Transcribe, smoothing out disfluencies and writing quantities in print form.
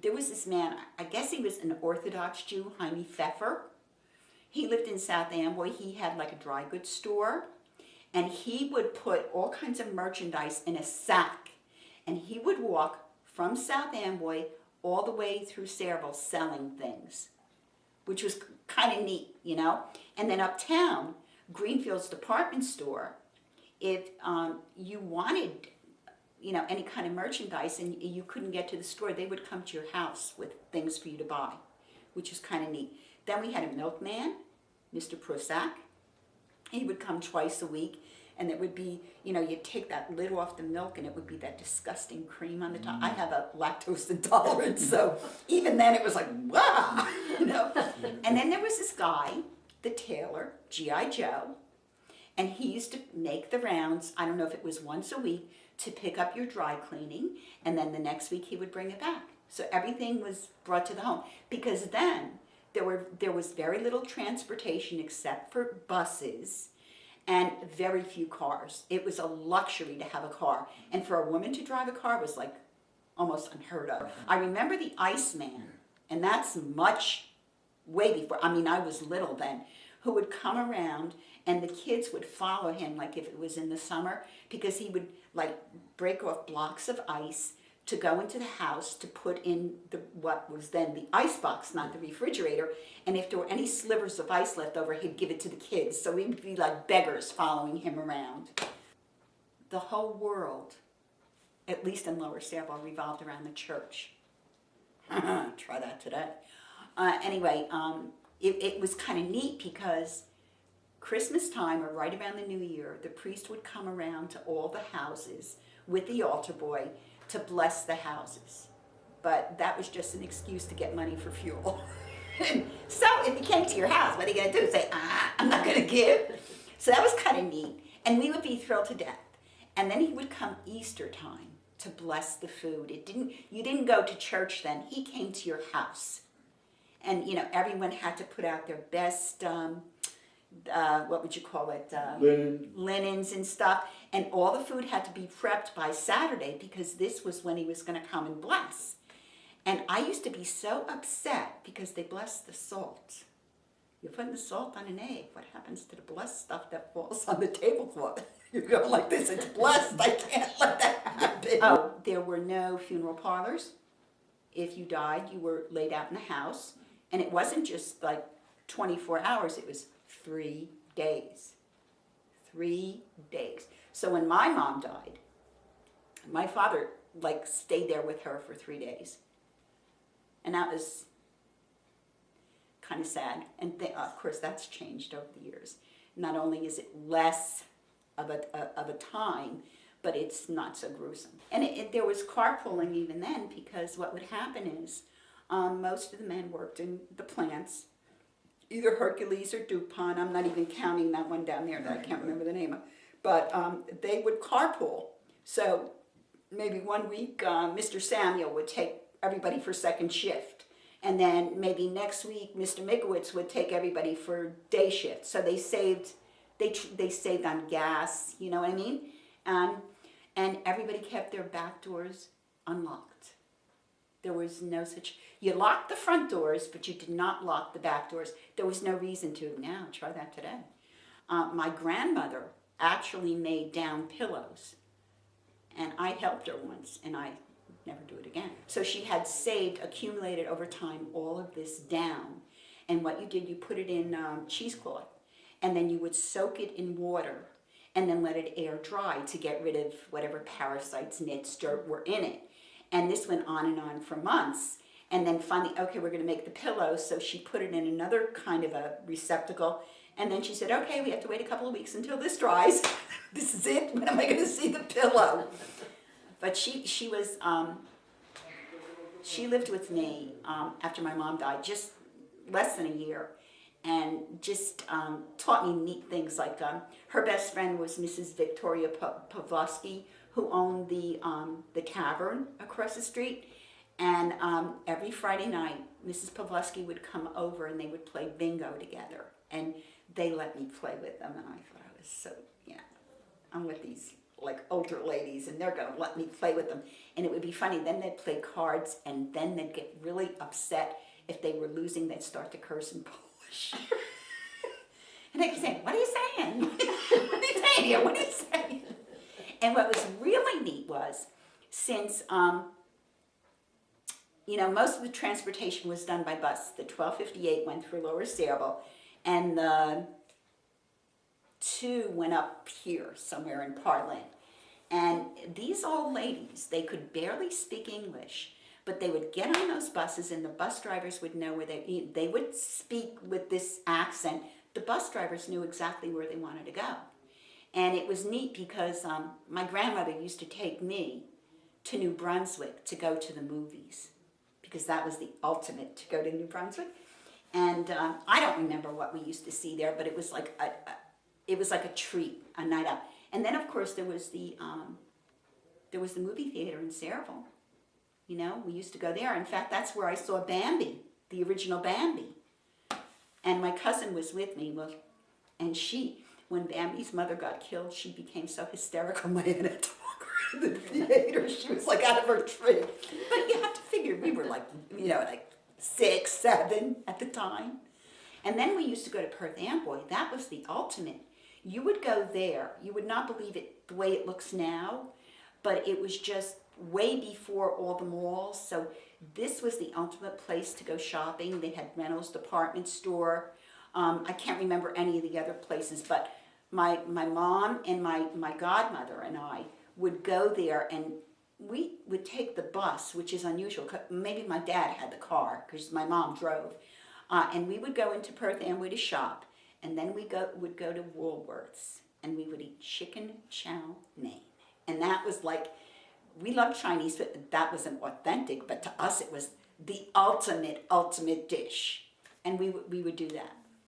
there was this man, I guess he was an Orthodox Jew, Jaime Pfeffer. He lived in South Amboy. He had like a dry goods store, and he would put all kinds of merchandise in a sack, and he would walk from South Amboy all the way through Sayreville selling things, which was kind of neat, you know. And then uptown, Greenfield's department store, if you wanted, you know, any kind of merchandise and you couldn't get to the store, they would come to your house with things for you to buy, which was kind of neat. Then we had a milkman, Mr. Prusak. He would come twice a week, and it would be, you know, you'd take that lid off the milk and it would be that disgusting cream on the top. I have a lactose intolerance, so even then it was like, wow, you know. And then there was this guy, the tailor, G.I. Joe, and he used to make the rounds, I don't know if it was once a week, to pick up your dry cleaning, and then the next week he would bring it back. So everything was brought to the home, because then there was very little transportation except for buses and very few cars. It was a luxury to have a car, and for a woman to drive a car was like almost unheard of. I remember the Iceman, and that's much way before, I mean, I was little then, who would come around and the kids would follow him like if it was in the summer, because he would like break off blocks of ice to go into the house to put in what was then the ice box, not the refrigerator, and if there were any slivers of ice left over, he'd give it to the kids. So we would be like beggars following him around. The whole world, at least in Lower Sayreville, revolved around the church. Try that today. Anyway, it was kind of neat because Christmas time, or right around the New Year, the priest would come around to all the houses with the altar boy to bless the houses. But that was just an excuse to get money for fuel. So if he came to your house, what are you going to do? Say, I'm not going to give? So that was kind of neat. And we would be thrilled to death. And then he would come Easter time to bless the food. You didn't go to church then. He came to your house. And, you know, everyone had to put out their best, what would you call it? Linens and stuff. And all the food had to be prepped by Saturday, because this was when he was going to come and bless. And I used to be so upset because they blessed the salt. You're putting the salt on an egg. What happens to the blessed stuff that falls on the tablecloth? You go like this, it's blessed. I can't let that happen. Oh, there were no funeral parlors. If you died, you were laid out in the house. And it wasn't just like 24 hours, it was 3 days. 3 days. So when my mom died, my father like stayed there with her for 3 days. And that was kind of sad. And of course that's changed over the years. Not only is it less of a time, but it's not so gruesome. And there was carpooling even then, because what would happen is most of the men worked in the plants, either Hercules or DuPont. I'm not even counting that one down there that I can't remember the name of. But they would carpool. So maybe one week Mr. Samuel would take everybody for second shift. And then maybe next week Mr. Mikowitz would take everybody for day shift. So they saved on gas, you know what I mean? And everybody kept their back doors unlocked. There was no such, you locked the front doors, but you did not lock the back doors. There was no reason to. Now, try that today. My grandmother actually made down pillows, and I helped her once, and I never do it again. So she had accumulated over time all of this down, and what you did, you put it in cheesecloth, and then you would soak it in water, and then let it air dry to get rid of whatever parasites, nits, dirt were in it. And this went on and on for months. And then finally, okay, we're going to make the pillow. So she put it in another kind of a receptacle. And then she said, okay, we have to wait a couple of weeks until this dries. This is it. When am I going to see the pillow? But she lived with me after my mom died, just less than a year. And just taught me neat things, like her best friend was Mrs. Victoria Pavlovsky, who owned the tavern across the street. And every Friday night, Mrs. Pavlovsky would come over and they would play bingo together. And they let me play with them, and I thought I was so, I'm with these like older ladies, and they're going to let me play with them. And it would be funny. Then they'd play cards, and then they'd get really upset if they were losing. They'd start to curse in Polish. And I'd be saying, "What are you saying? What are you saying here? What are you saying?" And what was really neat was, since most of the transportation was done by bus. The 1258 went through Lower Sayreville, and the 2 went up here somewhere in Parlin. And these old ladies, they could barely speak English, but they would get on those buses, and the bus drivers would know where they would speak with this accent. The bus drivers knew exactly where they wanted to go. And it was neat because my grandmother used to take me to New Brunswick to go to the movies, because that was the ultimate, to go to New Brunswick. And I don't remember what we used to see there, but it was like a treat, a night out. And then, of course, there was the movie theater in Sayreville. We used to go there. In fact, that's where I saw Bambi, the original Bambi. And my cousin was with me. Well, and when Bambi's mother got killed, she became so hysterical. My aunt had to walk her to the theater. She was like out of her tree. But you have to figure we were like 6, 7 at the time. And then we used to go to Perth Amboy. That was the ultimate. You would go there. You would not believe it the way it looks now, but it was just way before all the malls. So this was the ultimate place to go shopping. They had Reynolds department store. I can't remember any of the other places, but my mom and my godmother and I would go there, and we would take the bus, which is unusual. Maybe my dad had the car because my mom drove. And we would go into Perth Amboy to shop, and then we would go to Woolworths, and we would eat chicken chow mein. And that was like, we loved Chinese, but that wasn't authentic, but to us it was the ultimate dish. And we would do that.